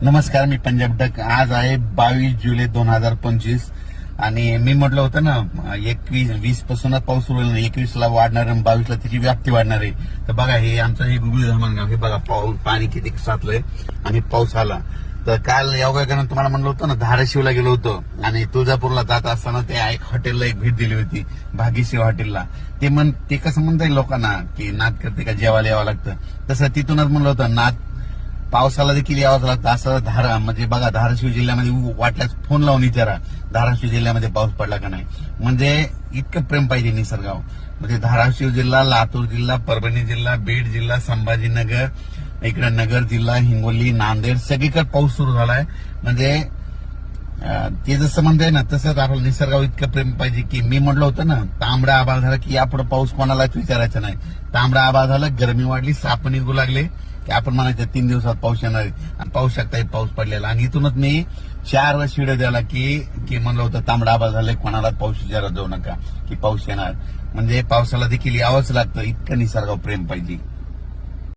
नमस्कार, मी पंजाब डक. आज आहे 22 जुलै 2025 आणि मी म्हटलं होतं ना 21-20 पासूनच पाऊस सुरू होईल, 21 ला वाढणार आणि 22 ला त्याची व्याप्ती वाढणार आहे. तर बघा हे आमचं हे गुगली धामणगाव, हे बघा पाणी किती साचलंय आणि पाऊस आला. तर काल योगायोगानं तुम्हाला म्हणलं होतं ना धाराशिवला गेलो होतो आणि तुळजापूरला जात असताना त्या एक हॉटेलला एक भेट दिली होती, भाग्यश्री हॉटेलला. ते कसं म्हणता येईल लोकांना की नाद करते का जेवायला यावं लागतं, तसं तिथूनच म्हणलं होतं नाद पावसाला देखील यावंच लागतं असं. म्हणजे बघा धाराशिव जिल्ह्यामध्ये वाटल्यास फोन लावून विचारा धाराशिव जिल्ह्यामध्ये पाऊस पडला का नाही. म्हणजे इतकं प्रेम पाहिजे निसर्गाव. म्हणजे धाराशिव जिल्हा, लातूर जिल्हा, परभणी जिल्हा, बीड जिल्हा, संभाजीनगर, इकडे नगर जिल्हा, हिंगोली, नांदेड सगळीकडे पाऊस सुरू झालाय. म्हणजे ते जसं म्हणताय ना तसंच आपलं निसर्गावर इतकं प्रेम पाहिजे की मी म्हटलं होतं ना तांबडा आभाळ झाला की यापुढे पाऊस कोणालाच विचारायचा नाही. तांबडा आभाळ झालं, गरमी वाढली, साप निघू लागले की आपण म्हणायचं 3 दिवसात पाऊस येणार आहे आणि पाहू शकता पाऊस पडलेला. आणि इथूनच मी 4 वेळा व्हिडिओ द्याला की म्हणलं होतं तांबडा आभाळ झालंय, कोणालाच पाऊस विचारत जाऊ नका की पाऊस येणार. म्हणजे पावसाला देखील यावंच लागतं, इतकं निसर्गावर प्रेम पाहिजे.